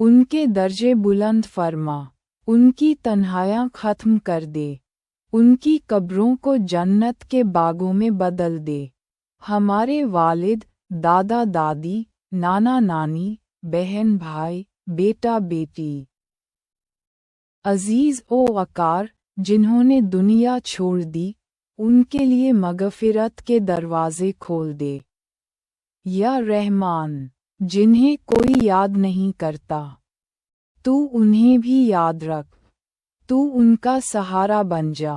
ان کے درجے بلند فرما، ان کی تنہائیاں ختم کر دے، ان کی قبروں کو جنت کے باغوں میں بدل دے، ہمارے والد، دادا دادی، نانا نانی، بہن بھائی، بیٹا بیٹی، عزیز و وقار جنہوں نے دنیا چھوڑ دی، ان کے لیے مغفرت کے دروازے کھول دے۔ یا رحمان، جنہیں کوئی یاد نہیں کرتا، تو انہیں بھی یاد رکھ، تو ان کا سہارا بن جا،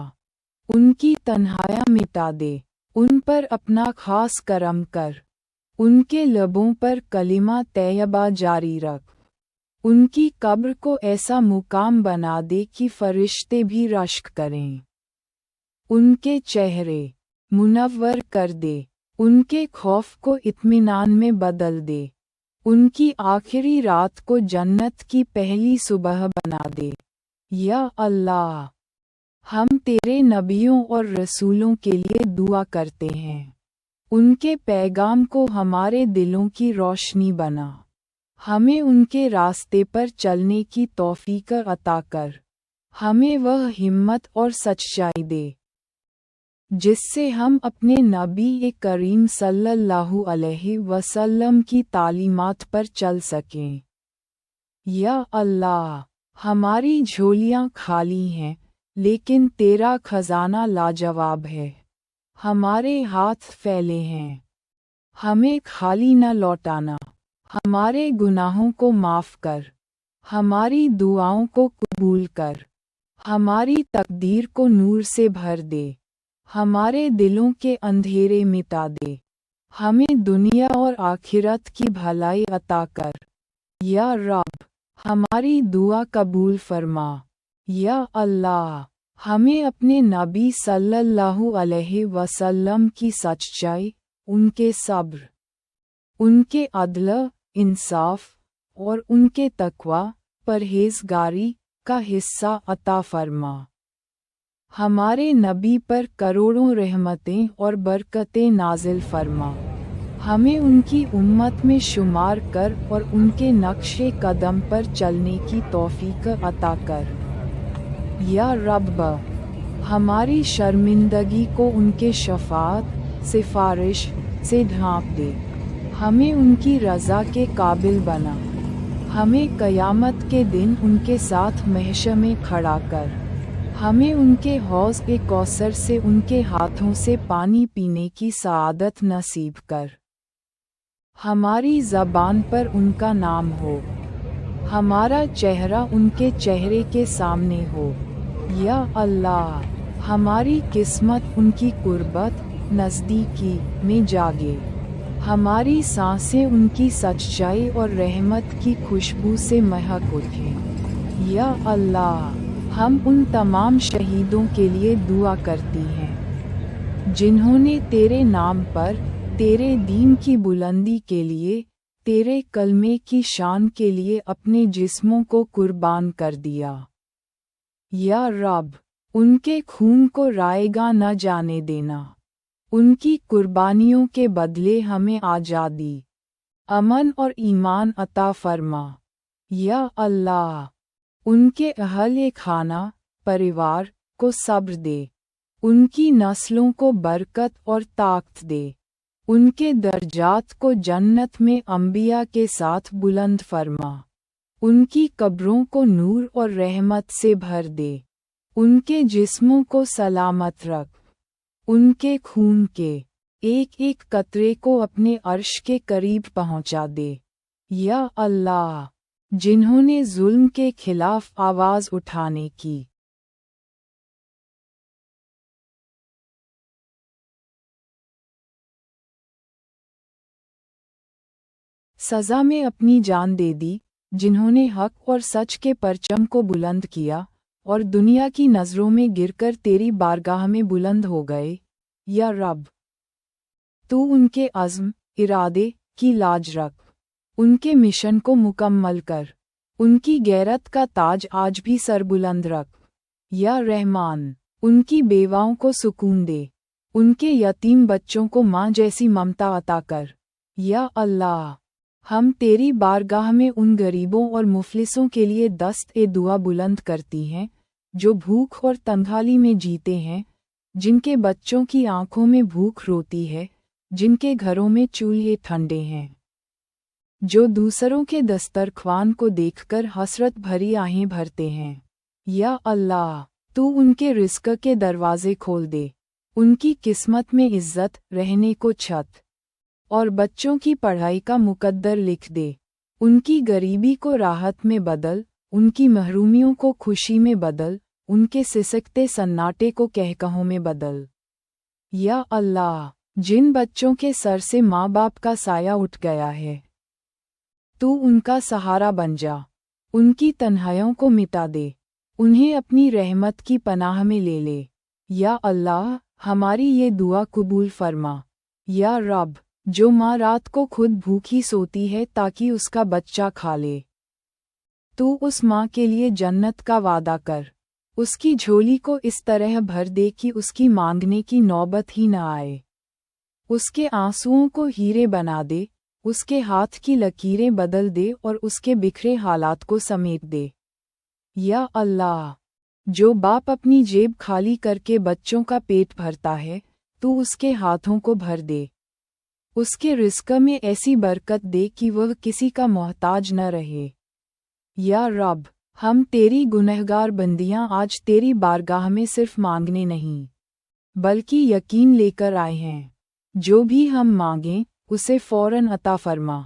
ان کی تنہائیاں مٹا دے، ان پر اپنا خاص کرم کر، ان کے لبوں پر کلمہ طیبہ جاری رکھ، ان کی قبر کو ایسا مقام بنا دے کہ فرشتے بھی رشک کریں، ان کے چہرے منور کر دے، ان کے خوف کو اطمینان میں بدل دے، ان کی آخری رات کو جنت کی پہلی صبح بنا دے۔ یا اللہ، ہم تیرے نبیوں اور رسولوں کے لیے دعا کرتے ہیں، ان کے پیغام کو ہمارے دلوں کی روشنی بنا، ہمیں ان کے راستے پر چلنے کی توفیق عطا کر، ہمیں وہ ہمت اور سچائی دے جس سے ہم اپنے نبی کریم صلی اللہ علیہ وسلم کی تعلیمات پر چل سکیں۔ یا اللہ، ہماری جھولیاں خالی ہیں لیکن تیرا خزانہ لاجواب ہے، ہمارے ہاتھ پھیلے ہیں، ہمیں خالی نہ لوٹانا، ہمارے گناہوں کو معاف کر، ہماری دعاؤں کو قبول کر، ہماری تقدیر کو نور سے بھر دے، ہمارے دلوں کے اندھیرے مٹا دے، ہمیں دنیا اور آخرت کی بھلائی عطا کر۔ یا رب، ہماری دعا قبول فرما۔ یا اللہ، ہمیں اپنے نبی صلی اللہ علیہ وسلم کی سچائی، ان کے صبر، ان کے عدل، انصاف اور ان کے تقوی، پرہیزگاری کا حصہ عطا فرما۔ ہمارے نبی پر کروڑوں رحمتیں اور برکتیں نازل فرما، ہمیں ان کی امت میں شمار کر اور ان کے نقش قدم پر چلنے کی توفیق عطا کر۔ یا رب، ہماری شرمندگی کو ان کے شفاعت، سفارش سے ڈھانپ دے، ہمیں ان کی رضا کے قابل بنا، ہمیں قیامت کے دن ان کے ساتھ محشر میں کھڑا کر، ہمیں ان کے حوض کوثر سے ان کے ہاتھوں سے پانی پینے کی سعادت نصیب کر، ہماری زبان پر ان کا نام ہو، ہمارا چہرہ ان کے چہرے کے سامنے ہو۔ یا اللہ، ہماری قسمت ان کی قربت، نزدیکی میں جاگے، ہماری سانسیں ان کی سچائی اور رحمت کی خوشبو سے مہک اٹھیں۔ یا اللہ، ہم ان تمام شہیدوں کے لیے دعا کرتی ہیں جنہوں نے تیرے نام پر، تیرے دین کی بلندی کے لیے، تیرے کلمے کی شان کے لیے اپنے جسموں کو قربان کر دیا۔ یا رب، ان کے خون کو رائیگاں نہ جانے دینا، ان کی قربانیوں کے بدلے ہمیں آزادی، امن اور ایمان عطا فرما۔ یا اللہ، ان کے اہل خانہ، پریوار کو صبر دے، ان کی نسلوں کو برکت اور طاقت دے، ان کے درجات کو جنت میں انبیاء کے ساتھ بلند فرما، ان کی قبروں کو نور اور رحمت سے بھر دے، ان کے جسموں کو سلامت رکھ، ان کے خون کے ایک ایک قطرے کو اپنے عرش کے قریب پہنچا دے۔ یا اللہ، جنہوں نے ظلم کے خلاف آواز اٹھانے کی سزا میں اپنی جان دے دی، جنہوں نے حق اور سچ کے پرچم کو بلند کیا اور دنیا کی نظروں میں گر کر تیری بارگاہ میں بلند ہو گئے۔ یا رب، تو ان کے عزم، ارادے کی لاج رکھ، ان کے مشن کو مکمل کر، ان کی غیرت کا تاج آج بھی سر بلند رکھ۔ یا رحمان، ان کی بیواؤں کو سکون دے، ان کے یتیم بچوں کو ماں جیسی ممتا عطا کر۔ یا اللہ، ہم تیری بارگاہ میں ان غریبوں اور مفلسوں کے لیے دست دعا بلند کرتی ہیں جو بھوک اور تنہائی میں جیتے ہیں، جن کے بچوں کی آنکھوں میں بھوک روتی ہے، جن کے گھروں میں چولہے ٹھنڈے ہیں، جو دوسروں کے دسترخوان کو دیکھ کر حسرت بھری آہیں بھرتے ہیں۔ یا اللہ، تو ان کے رزق کے دروازے کھول دے، ان کی قسمت میں عزت، رہنے کو چھت اور بچوں کی پڑھائی کا مقدر لکھ دے، ان کی غریبی کو راحت میں بدل، ان کی محرومیوں کو خوشی میں بدل، ان کے سسکتے سناٹے کو کہکہوں میں بدل۔ یا اللہ، جن بچوں کے سر سے ماں باپ کا سایہ اٹھ گیا ہے، تو ان کا سہارا بن جا، ان کی تنہائیوں کو مٹا دے، انہیں اپنی رحمت کی پناہ میں لے لے۔ یا اللہ، ہماری یہ دعا قبول فرما۔ یا رب، جو ماں رات کو خود بھوکی سوتی ہے تاکہ اس کا بچہ کھا لے، تو اس ماں کے لیے جنت کا وعدہ کر، اس کی جھولی کو اس طرح بھر دے کہ اس کی مانگنے کی نوبت ہی نہ آئے، اس کے آنسوؤں کو ہیرے بنا دے، اس کے ہاتھ کی لکیریں بدل دے اور اس کے بکھرے حالات کو سمیٹ دے۔ یا اللہ، جو باپ اپنی جیب خالی کر کے بچوں کا پیٹ بھرتا ہے، تو اس کے ہاتھوں کو بھر دے، اس کے رزق میں ایسی برکت دے کہ وہ کسی کا محتاج نہ رہے۔ یا رب، ہم تیری گنہگار بندیاں آج تیری بارگاہ میں صرف مانگنے نہیں بلکہ یقین لے کر آئے ہیں، جو بھی ہم مانگیں اسے فوراً عطا فرما،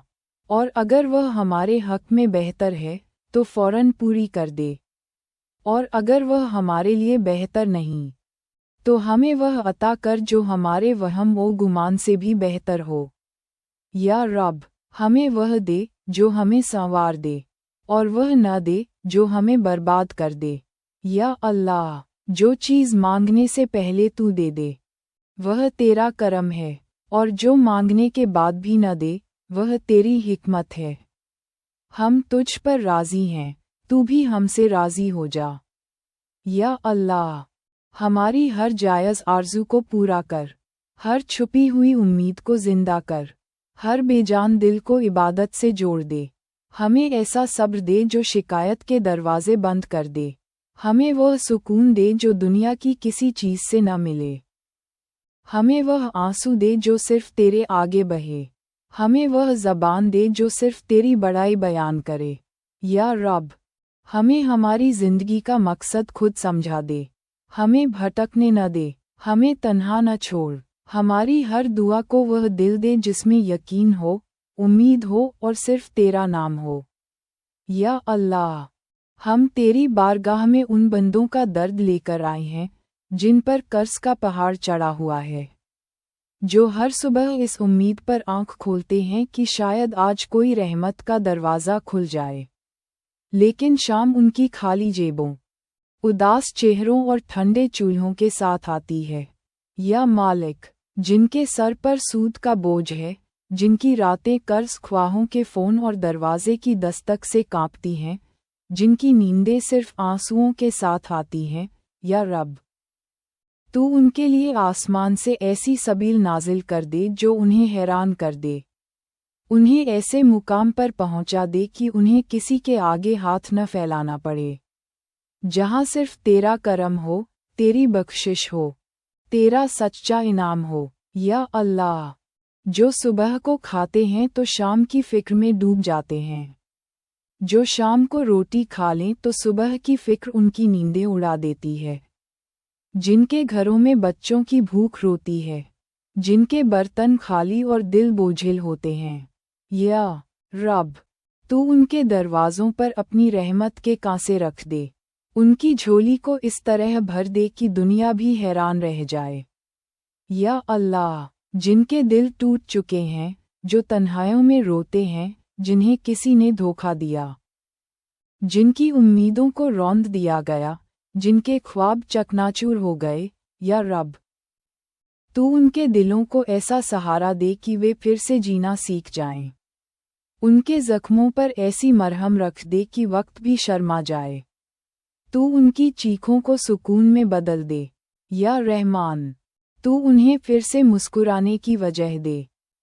اور اگر وہ ہمارے حق میں بہتر ہے تو فوراً پوری کر دے، اور اگر وہ ہمارے لیے بہتر نہیں تو ہمیں وہ عطا کر جو ہمارے وہم و گمان سے بھی بہتر ہو۔ یا رب، ہمیں وہ دے جو ہمیں سنوار دے، اور وہ نہ دے جو ہمیں برباد کر دے۔ یا اللہ، جو چیز مانگنے سے پہلے تو دے دے، وہ تیرا کرم ہے، اور جو مانگنے کے بعد بھی نہ دے، وہ تیری حکمت ہے۔ ہم تجھ پر راضی ہیں، تو بھی ہم سے راضی ہو جا۔ یا اللہ، ہماری ہر جائز آرزو کو پورا کر، ہر چھپی ہوئی امید کو زندہ کر، ہر بے جان دل کو عبادت سے جوڑ دے، ہمیں ایسا صبر دے جو شکایت کے دروازے بند کر دے، ہمیں وہ سکون دے جو دنیا کی کسی چیز سے نہ ملے، ہمیں وہ آنسو دے جو صرف تیرے آگے بہے، ہمیں وہ زبان دے جو صرف تیری بڑائی بیان کرے۔ یا رب، ہمیں ہماری زندگی کا مقصد خود سمجھا دے، ہمیں بھٹکنے نہ دے، ہمیں تنہا نہ چھوڑ، ہماری ہر دعا کو وہ دل دے جس میں یقین ہو، امید ہو اور صرف تیرا نام ہو۔ یا اللہ، ہم تیری بارگاہ میں ان بندوں کا درد لے کر آئے ہیں جن پر قرض کا پہاڑ چڑھا ہوا ہے، جو ہر صبح اس امید پر آنکھ کھولتے ہیں کہ شاید آج کوئی رحمت کا دروازہ کھل جائے، لیکن شام ان کی خالی جیبوں، اداس چہروں اور ٹھنڈے چولہوں کے ساتھ آتی ہے۔ یا مالک، جن کے سر پر سود کا بوجھ ہے، جن کی راتیں قرض خواہوں کے فون اور دروازے کی دستک سے کانپتی ہیں، جن کی نیندیں صرف آنسوؤں کے ساتھ آتی ہیں، یا رب، تو ان کے لیے آسمان سے ایسی سبیل نازل کر دے جو انہیں حیران کر دے، انہیں ایسے مقام پر پہنچا دے کہ انہیں کسی کے آگے ہاتھ نہ پھیلانا پڑے، جہاں صرف تیرا کرم ہو، تیری بخشش ہو، تیرا سچا انعام ہو۔ یا اللہ، جو صبح کو کھاتے ہیں تو شام کی فکر میں ڈوب جاتے ہیں، جو شام کو روٹی کھا لیں تو صبح کی فکر ان کی نیندیں اڑا دیتی ہے، جن کے گھروں میں بچوں کی بھوک روتی ہے، جن کے برتن خالی اور دل بوجھل ہوتے ہیں، یا رب، تو ان کے دروازوں پر اپنی رحمت کے کانسے رکھ دے، ان کی جھولی کو اس طرح بھر دے کہ دنیا بھی حیران رہ جائے۔ یا اللہ، جن کے دل ٹوٹ چکے ہیں، جو تنہائیوں میں روتے ہیں، جنہیں کسی نے دھوکہ دیا، جن کی امیدوں کو روند دیا گیا، جن کے خواب چکناچور ہو گئے، یا رب، تو ان کے دلوں کو ایسا سہارا دے کہ وہ پھر سے جینا سیکھ جائیں، ان کے زخموں پر ایسی مرہم رکھ دے کہ وقت بھی شرما جائے، تو ان کی چیخوں کو سکون میں بدل دے، یا رحمان، تو انہیں پھر سے مسکرانے کی وجہ دے،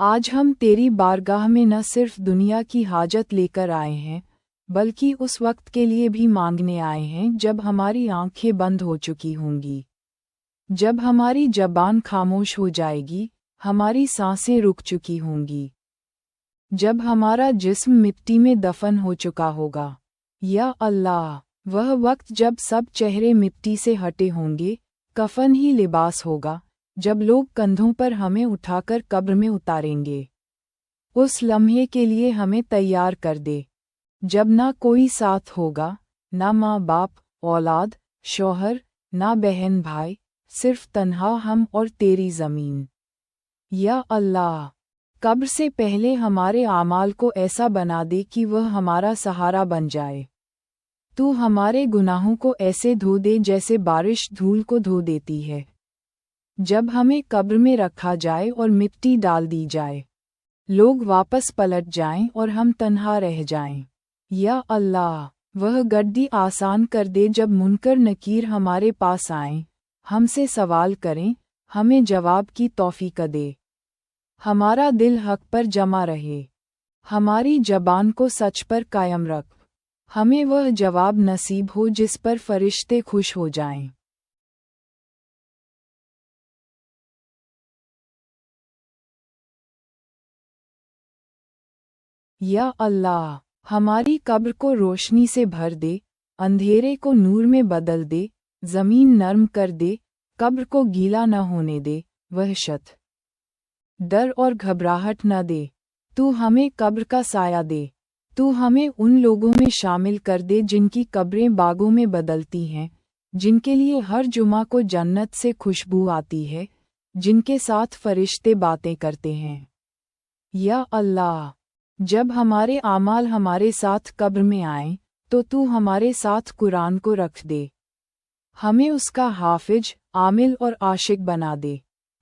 آج ہم تیری بارگاہ میں نہ صرف دنیا کی حاجت لے کر آئے ہیں بلکہ اس وقت کے لیے بھی مانگنے آئے ہیں جب ہماری آنکھیں بند ہو چکی ہوں گی، جب ہماری زبان خاموش ہو جائے گی، ہماری سانسیں رک چکی ہوں گی، جب ہمارا جسم مٹی میں دفن ہو چکا ہوگا۔ یا اللہ، وہ وقت جب سب چہرے مٹی سے ہٹے ہوں گے، کفن ہی لباس ہوگا، جب لوگ کندھوں پر ہمیں اٹھا کر قبر میں اتاریں گے۔ اس لمحے کے لیے ہمیں تیار کر دے، جب نہ کوئی ساتھ ہوگا، نہ ماں باپ، اولاد، شوہر، نہ بہن بھائی، صرف تنہا ہم اور تیری زمین۔ یا اللہ، قبر سے پہلے ہمارے اعمال کو ایسا بنا دے کہ وہ ہمارا سہارا بن جائے۔ تو ہمارے گناہوں کو ایسے دھو دے جیسے بارش دھول کو دھو دیتی ہے۔ جب ہمیں قبر میں رکھا جائے اور مٹی ڈال دی جائے، لوگ واپس پلٹ جائیں اور ہم تنہا رہ جائیں۔ یا اللہ، وہ گڈی آسان کر دے جب منکر نکیر ہمارے پاس آئیں، ہم سے سوال کریں، ہمیں جواب کی توفیق دے۔ ہمارا دل حق پر جمع رہے، ہماری زبان کو سچ پر قائم رکھ، ہمیں وہ جواب نصیب ہو جس پر فرشتے خوش ہو جائیں۔ یا اللہ، ہماری قبر کو روشنی سے بھر دے، اندھیرے کو نور میں بدل دے، زمین نرم کر دے، قبر کو گیلا نہ ہونے دے، وحشت، ڈر اور گھبراہٹ نہ دے۔ تو ہمیں قبر کا سایہ دے، تو ہمیں ان لوگوں میں شامل کر دے جن کی قبریں باغوں میں بدلتی ہیں، جن کے لیے ہر جمعہ کو جنت سے خوشبو آتی ہے، جن کے ساتھ فرشتے باتیں کرتے ہیں۔ یا اللہ، جب ہمارے اعمال ہمارے ساتھ قبر میں آئیں تو ہمارے ساتھ قرآن کو رکھ دے، ہمیں اس کا حافظ، عامل اور عاشق بنا دے،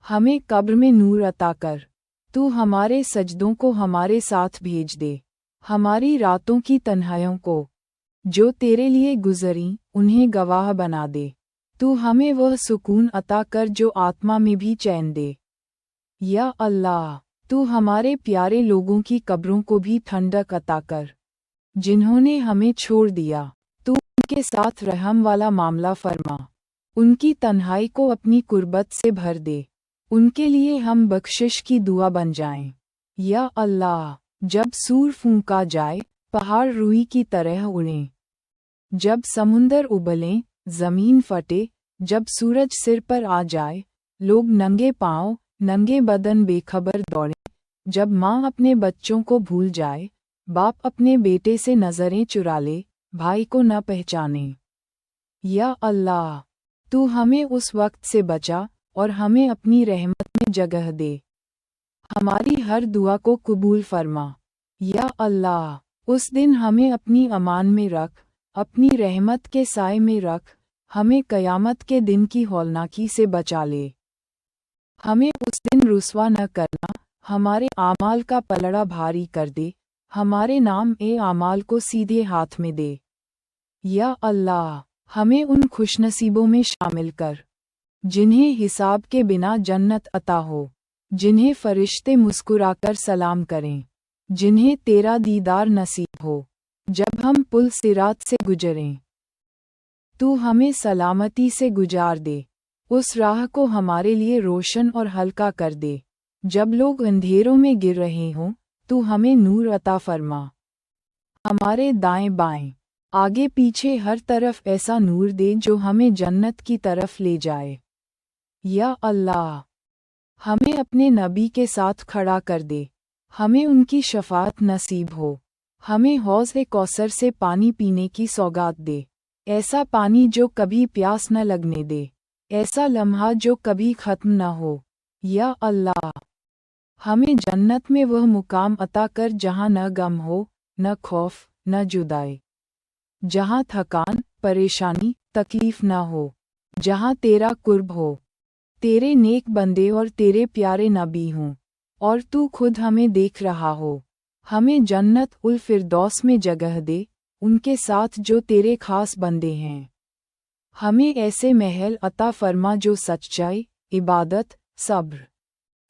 ہمیں قبر میں نور عطا کر، تو ہمارے سجدوں کو ہمارے ساتھ بھیج دے، ہماری راتوں کی تنہائیوں کو جو تیرے لیے گزریں انہیں گواہ بنا دے، تو ہمیں وہ سکون عطا کر جو آتما میں بھی چین دے۔ یا اللہ، تو ہمارے پیارے لوگوں کی قبروں کو بھی ٹھنڈک عطا کر، جنہوں نے ہمیں چھوڑ دیا، تو ان کے ساتھ رحم والا معاملہ فرما، ان کی تنہائی کو اپنی قربت سے بھر دے، ان کے لیے ہم بخشش کی دعا بن جائیں۔ یا اللہ، جب سور پھونکا جائے، پہاڑ روئی کی طرح اڑیں، جب سمندر ابلیں، زمین پھٹے، جب سورج سر پر آ جائے، لوگ ننگے پاؤں، ننگے بدن بے خبر دوڑیں، جب ماں اپنے بچوں کو بھول جائے، باپ اپنے بیٹے سے نظریں چرا لے، بھائی کو نہ پہچانے۔ یا اللہ، تو ہمیں اس وقت سے بچا اور ہمیں اپنی رحمت میں جگہ دے، ہماری ہر دعا کو قبول فرما۔ یا اللہ، اس دن ہمیں اپنی امان میں رکھ، اپنی رحمت کے سائے میں رکھ، ہمیں قیامت کے دن کی ہولناکی سے بچا لے، ہمیں اس دن رسوا نہ کرنا، ہمارے اعمال کا پلڑا بھاری کر دے، ہمارے نام اعمال کو سیدھے ہاتھ میں دے۔ یا اللہ، ہمیں ان خوش نصیبوں میں شامل کر جنہیں حساب کے بنا جنت عطا ہو، جنہیں فرشتے مسکرا کر سلام کریں، جنہیں تیرا دیدار نصیب ہو جب ہم پل صراط سے گزریں۔ تو ہمیں سلامتی سے گزار دے، اس راہ کو ہمارے لیے روشن اور ہلکا کر دے، جب لوگ اندھیروں میں گر رہے ہوں تو ہمیں نور عطا فرما، ہمارے دائیں بائیں، آگے پیچھے ہر طرف ایسا نور دے جو ہمیں جنت کی طرف لے جائے۔ یا اللہ، ہمیں اپنے نبی کے ساتھ کھڑا کر دے، ہمیں ان کی شفاعت نصیب ہو، ہمیں حوض کوثر سے پانی پینے کی سوغات دے، ایسا پانی جو کبھی پیاس نہ لگنے دے، ایسا لمحہ جو کبھی ختم نہ ہو۔ یا اللہ، ہمیں جنت میں وہ مقام عطا کر جہاں نہ غم ہو، نہ خوف، نہ جدائی، جہاں تھکان، پریشانی، تکلیف نہ ہو، جہاں تیرا قرب ہو، تیرے نیک بندے اور تیرے پیارے نبی ہوں، اور تو خود ہمیں دیکھ رہا ہو، ہمیں جنت الفردوس میں جگہ دے، ان کے ساتھ جو تیرے خاص بندے ہیں، ہمیں ایسے محل عطا فرما جو سچائی، عبادت، صبر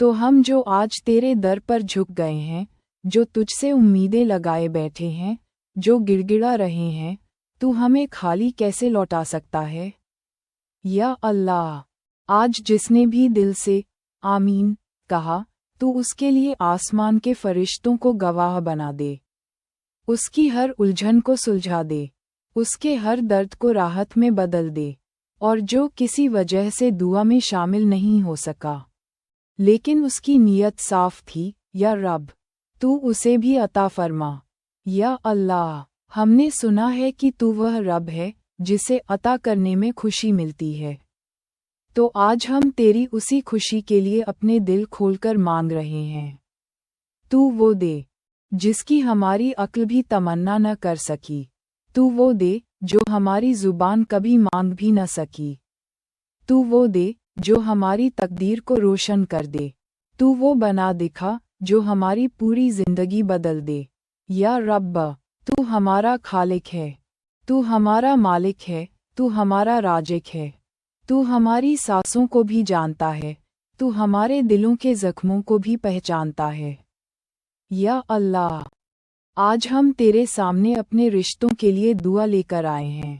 تو ہم جو آج تیرے در پر جھک گئے ہیں، جو تجھ سے امیدیں لگائے بیٹھے ہیں، جو گڑ گڑا رہے ہیں، تو ہمیں خالی کیسے لوٹا سکتا ہے؟ یا اللہ، آج جس نے بھی دل سے آمین کہا، تو اس کے لیے آسمان کے فرشتوں کو گواہ بنا دے، اس کی ہر الجھن کو سلجھا دے، اس کے ہر درد کو راحت میں بدل دے، اور جو کسی وجہ سے دعا میں شامل نہیں ہو سکا لیکن اس کی نیت صاف تھی، یا رب تو اسے بھی عطا فرما۔ یا اللہ، ہم نے سنا ہے کہ تو وہ رب ہے جسے عطا کرنے میں خوشی ملتی ہے، تو آج ہم تیری اسی خوشی کے لیے اپنے دل کھول کر مانگ رہے ہیں۔ تو وہ دے جس کی ہماری عقل بھی تمنا نہ کر سکی، تو وہ دے جو ہماری زبان کبھی مانگ بھی نہ سکی، تو وہ دے جو ہماری تقدیر کو روشن کر دے، تو وہ بنا دکھا جو ہماری پوری زندگی بدل دے۔ یا رب، تو ہمارا خالق ہے، تو ہمارا مالک ہے، تو ہمارا رازق ہے، تو ہماری سانسوں کو بھی جانتا ہے، تو ہمارے دلوں کے زخموں کو بھی پہچانتا ہے۔ یا اللہ، آج ہم تیرے سامنے اپنے رشتوں کے لیے دعا لے کر آئے ہیں،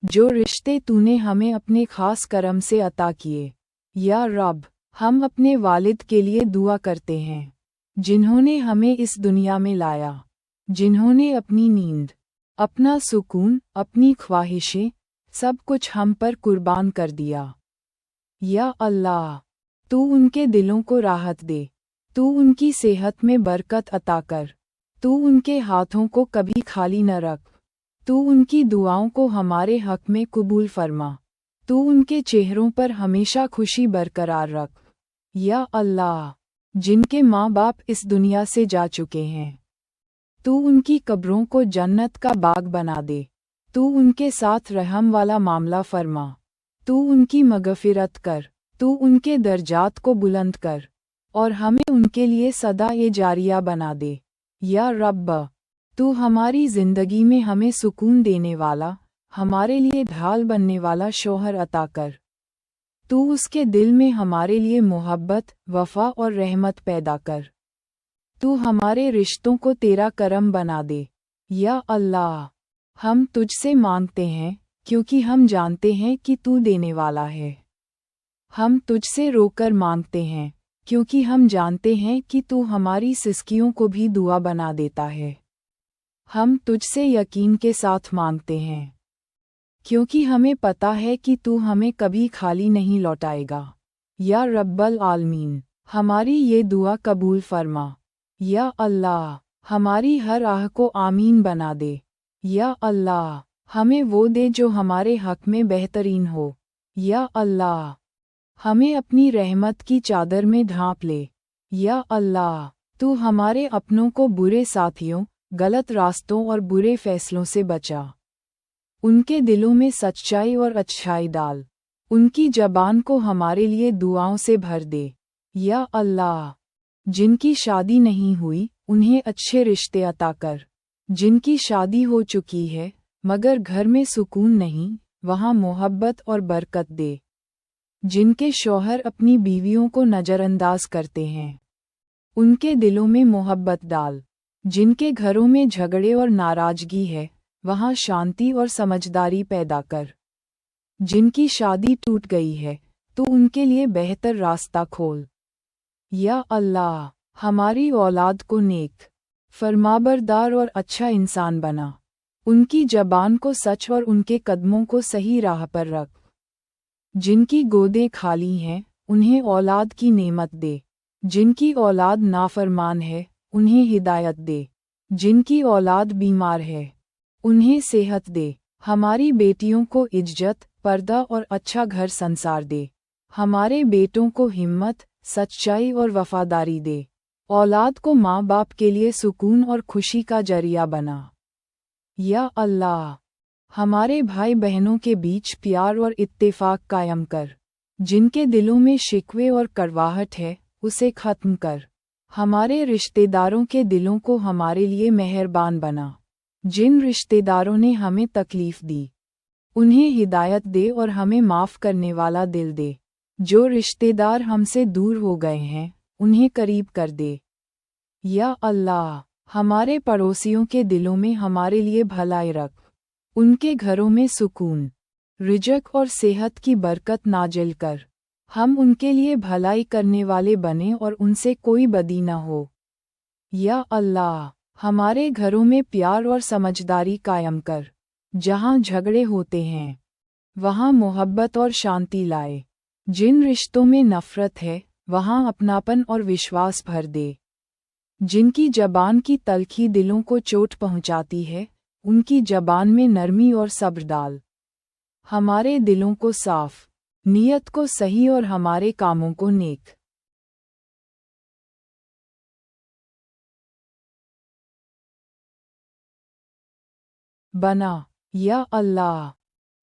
جو رشتے تو نے ہمیں اپنے خاص کرم سے عطا کیے۔ یا رب، ہم اپنے والد کے لیے دعا کرتے ہیں، جنہوں نے ہمیں اس دنیا میں لایا، جنہوں نے اپنی نیند، اپنا سکون، اپنی خواہشیں، سب کچھ ہم پر قربان کر دیا۔ یا اللہ، تو ان کے دلوں کو راحت دے، تو ان کی صحت میں برکت عطا کر، تو ان کے ہاتھوں کو کبھی خالی نہ رکھ، تو ان کی دعاؤں کو ہمارے حق میں قبول فرما، تو ان کے چہروں پر ہمیشہ خوشی برقرار رکھ۔ یا اللہ، جن کے ماں باپ اس دنیا سے جا چکے ہیں، تو ان کی قبروں کو جنت کا باغ بنا دے، تو ان کے ساتھ رحم والا معاملہ فرما، تو ان کی مغفرت کر، تو ان کے درجات کو بلند کر، اور ہمیں ان کے لیے صدقہ جاریہ بنا دے۔ یا رب، تو ہماری زندگی میں ہمیں سکون دینے والا، ہمارے لیے ڈھال بننے والا شوہر عطا کر، تو اس کے دل میں ہمارے لیے محبت، وفا اور رحمت پیدا کر، تو ہمارے رشتوں کو تیرا کرم بنا دے۔ یا اللہ، ہم تجھ سے مانگتے ہیں کیونکہ ہم جانتے ہیں کہ تو دینے والا ہے، ہم تجھ سے رو کر مانگتے ہیں کیونکہ ہم جانتے ہیں کہ تو ہماری سسکیوں کو بھی دعا بنا دیتا ہے، ہم تجھ سے یقین کے ساتھ مانگتے ہیں کیونکہ ہمیں پتہ ہے کہ تو ہمیں کبھی خالی نہیں لوٹائے گا۔ یا رب العالمین، ہماری یہ دعا قبول فرما۔ یا اللہ، ہماری ہر آہ کو آمین بنا دے۔ یا اللہ، ہمیں وہ دے جو ہمارے حق میں بہترین ہو۔ یا اللہ، ہمیں اپنی رحمت کی چادر میں ڈھانپ لے۔ یا اللہ، تو ہمارے اپنوں کو برے ساتھیوں، غلط راستوں اور برے فیصلوں سے بچا، ان کے دلوں میں سچائی اور اچھائی ڈال، ان کی زبان کو ہمارے لیے دعاؤں سے بھر دے۔ یا اللہ، جن کی شادی نہیں ہوئی انہیں اچھے رشتے عطا کر، جن کی شادی ہو چکی ہے مگر گھر میں سکون نہیں، وہاں محبت اور برکت دے، جن کے شوہر اپنی بیویوں کو نظر انداز کرتے ہیں ان کے دلوں میں محبت ڈال، جن کے گھروں میں جھگڑے اور ناراضگی ہے وہاں شانتی اور سمجھداری پیدا کر، جن کی شادی ٹوٹ گئی ہے تو ان کے لیے بہتر راستہ کھول۔ یا اللہ، ہماری اولاد کو نیک، فرمانبردار اور اچھا انسان بنا، ان کی زبان کو سچ اور ان کے قدموں کو صحیح راہ پر رکھ، جن کی گودیں خالی ہیں انہیں اولاد کی نعمت دے، جن کی اولاد نافرمان ہے انہیں ہدایت دے، جن کی اولاد بیمار ہے انہیں صحت دے، ہماری بیٹیوں کو عزت، پردہ اور اچھا گھر سنسار دے، ہمارے بیٹوں کو ہمت، سچائی اور وفاداری دے، اولاد کو ماں باپ کے لیے سکون اور خوشی کا ذریعہ بنا۔ یا اللہ، ہمارے بھائی بہنوں کے بیچ پیار اور اتفاق قائم کر، جن کے دلوں میں شکوے اور کڑواہٹ ہے اسے ختم کر، ہمارے رشتہ داروں کے دلوں کو ہمارے لیے مہربان بنا، جن رشتہ داروں نے ہمیں تکلیف دی انہیں ہدایت دے اور ہمیں معاف کرنے والا دل دے، جو رشتے دار ہم سے دور ہو گئے ہیں انہیں قریب کر دے۔ یا اللہ، ہمارے پڑوسیوں کے دلوں میں ہمارے لیے بھلائی رکھ، ان کے گھروں میں سکون، رزق اور صحت کی برکت نازل کر، ہم ان کے لیے بھلائی کرنے والے بنیں اور ان سے کوئی بدی نہ ہو۔ یا اللہ، ہمارے گھروں میں پیار اور سمجھداری قائم کر، جہاں جھگڑے ہوتے ہیں وہاں محبت اور شانتی لائے، جن رشتوں میں نفرت ہے وہاں اپناپن اور وشواس بھر دے، جن کی زبان کی تلخی دلوں کو چوٹ پہنچاتی ہے ان کی زبان میں نرمی اور صبر ڈال، ہمارے دلوں کو صاف، نیت کو صحیح اور ہمارے کاموں کو نیک بنا۔ یا اللہ،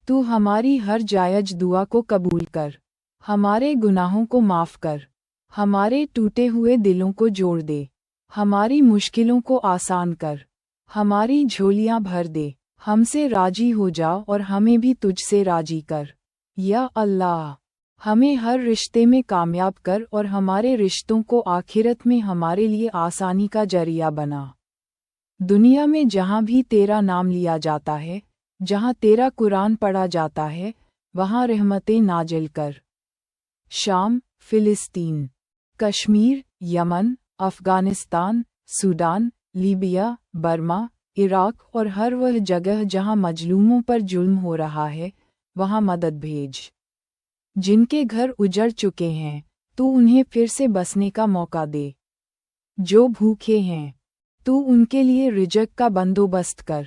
تو ہماری ہر جائز دعا کو قبول کر، ہمارے گناہوں کو معاف کر، ہمارے ٹوٹے ہوئے دلوں کو جوڑ دے، ہماری مشکلوں کو آسان کر، ہماری جھولیاں بھر دے، ہم سے راضی ہو جا اور ہمیں بھی تجھ سے راضی کر۔ یا اللہ، ہمیں ہر رشتے میں کامیاب کر اور ہمارے رشتوں کو آخرت میں ہمارے لیے آسانی کا ذریعہ بنا۔ دنیا میں جہاں بھی تیرا نام لیا جاتا ہے، جہاں تیرا قرآن پڑھا جاتا ہے، وہاں رحمتیں نازل کر۔ شام، فلسطین، Kashmir, Yemen, Afghanistan, Sudan, Libya, Burma, Iraq اور ہر وہ جگہ جہاں مظلوموں پر ظلم ہو رہا ہے وہاں مدد بھیج۔ جن کے گھر اجڑ چکے ہیں تو انہیں پھر سے بسنے کا موقع دے، جو بھوکے ہیں تو ان کے لیے رزق کا بندوبست کر،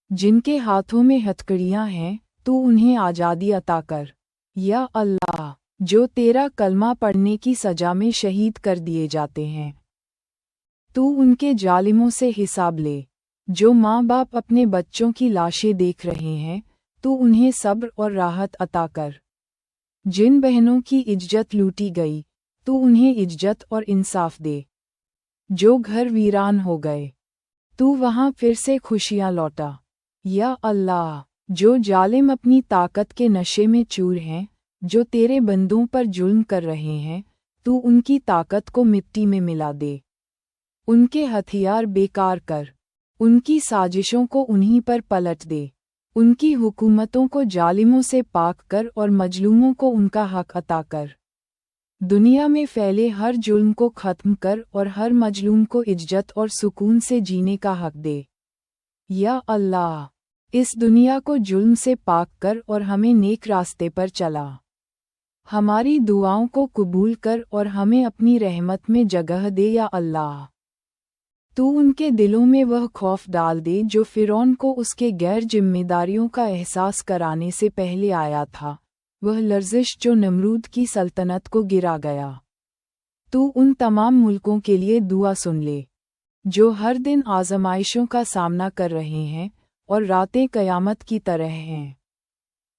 جن کے ہاتھوں میں ہتھکڑیاں ہیں تو انہیں آزادی عطا کر۔ یا اللہ، جو تیرا کلمہ پڑھنے کی سزا میں شہید کر دیے جاتے ہیں تو ان کے ظالموں سے حساب لے، جو ماں باپ اپنے بچوں کی لاشیں دیکھ رہے ہیں تو انہیں صبر اور راحت عطا کر، جن بہنوں کی عزت لوٹی گئی تو انہیں عزت اور انصاف دے، جو گھر ویران ہو گئے تو وہاں پھر سے خوشیاں لوٹا۔ یا اللہ، جو ظالم اپنی طاقت کے نشے میں چور ہیں، جو تیرے بندوں پر ظلم کر رہے ہیں تو ان کی طاقت کو مٹی میں ملا دے، ان کے ہتھیار بیکار کر، ان کی سازشوں کو انہی پر پلٹ دے، ان کی حکومتوں کو ظالموں سے پاک کر اور مظلوموں کو ان کا حق عطا کر، دنیا میں پھیلے ہر ظلم کو ختم کر اور ہر مظلوم کو عزت اور سکون سے جینے کا حق دے۔ یا اللہ، اس دنیا کو ظلم سے پاک کر اور ہمیں نیک راستے پر چلا، ہماری دعاؤں کو قبول کر اور ہمیں اپنی رحمت میں جگہ دے۔ یا اللہ، تو ان کے دلوں میں وہ خوف ڈال دے جو فرعون کو اس کے غیر ذمہ داریوں کا احساس کرانے سے پہلے آیا تھا، وہ لرزش جو نمرود کی سلطنت کو گرا گیا۔ تو ان تمام ملکوں کے لیے دعا سن لے جو ہر دن آزمائشوں کا سامنا کر رہے ہیں اور راتیں قیامت کی طرح ہیں،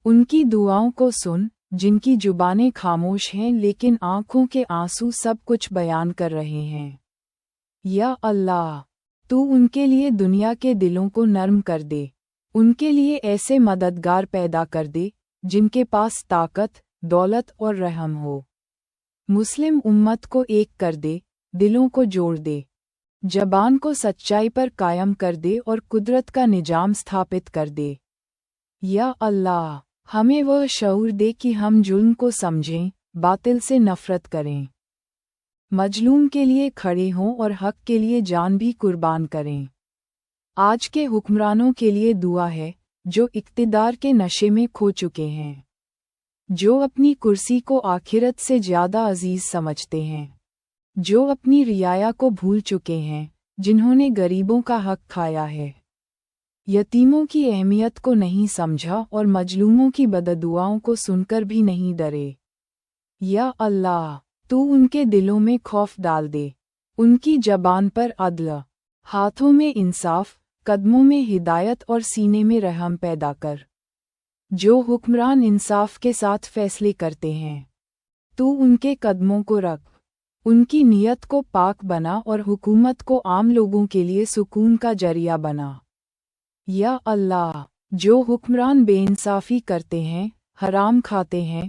ان کی دعاؤں کو سن جن کی زبانیں خاموش ہیں لیکن آنکھوں کے آنسو سب کچھ بیان کر رہے ہیں۔ یا اللہ، تو ان کے لیے دنیا کے دلوں کو نرم کر دے، ان کے لیے ایسے مددگار پیدا کر دے جن کے پاس طاقت، دولت اور رحم ہو، مسلم امت کو ایک کر دے، دلوں کو جوڑ دے، زبان کو سچائی پر قائم کر دے اور قدرت کا نظام ستھاپت کر دے۔ یا اللہ، ہمیں وہ شعور دے کہ ہم ظلم کو سمجھیں، باطل سے نفرت کریں، مظلوم کے لیے کھڑے ہوں اور حق کے لیے جان بھی قربان کریں۔ آج کے حکمرانوں کے لیے دعا ہے جو اقتدار کے نشے میں کھو چکے ہیں، جو اپنی کرسی کو آخرت سے زیادہ عزیز سمجھتے ہیں، جو اپنی رعایا کو بھول چکے ہیں، جنہوں نے غریبوں کا حق کھایا ہے، یتیموں کی اہمیت کو نہیں سمجھا اور مظلوموں کی بددعاؤں کو سن کر بھی نہیں ڈرے۔ یا اللہ، تو ان کے دلوں میں خوف ڈال دے، ان کی زبان پر عدل، ہاتھوں میں انصاف، قدموں میں ہدایت اور سینے میں رحم پیدا کر۔ جو حکمران انصاف کے ساتھ فیصلے کرتے ہیں تو ان کے قدموں کو رکھ، ان کی نیت کو پاک بنا اور حکومت کو عام لوگوں کے لیے سکون کا ذریعہ بنا۔ یا اللہ، جو حکمران بے انصافی کرتے ہیں، حرام کھاتے ہیں،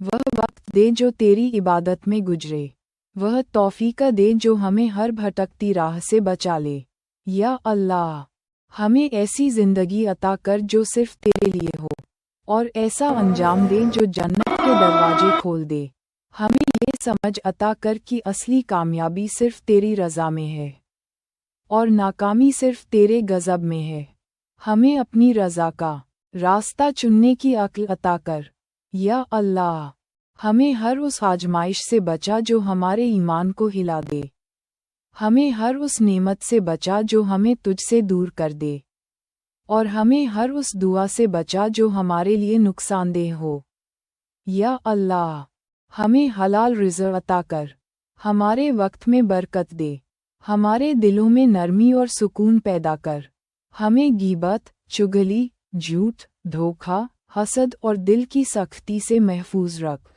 وہ وقت دے جو تیری عبادت میں گزرے، وہ توفیق دے جو ہمیں ہر بھٹکتی راہ سے بچا لے۔ یا اللہ، ہمیں ایسی زندگی عطا کر جو صرف تیرے لیے ہو، اور ایسا انجام دے جو جنت کے دروازے کھول دے۔ ہمیں یہ سمجھ عطا کر کہ اصلی کامیابی صرف تیری رضا میں ہے، اور ناکامی صرف تیرے غضب میں ہے۔ ہمیں اپنی رضا کا راستہ چننے کی عقل عطا کر۔ یا اللہ، ہمیں ہر اس آزمائش سے بچا جو ہمارے ایمان کو ہلا دے، ہمیں ہر اس نعمت سے بچا جو ہمیں تجھ سے دور کر دے، اور ہمیں ہر اس دعا سے بچا جو ہمارے لیے نقصان دہ ہو۔ یا اللہ، ہمیں حلال رزق عطا کر، ہمارے وقت میں برکت دے، ہمارے دلوں میں نرمی اور سکون پیدا کر۔ ہمیں غیبت، چغلی، جھوٹ، دھوکہ، حسد اور دل کی سختی سے محفوظ رکھ۔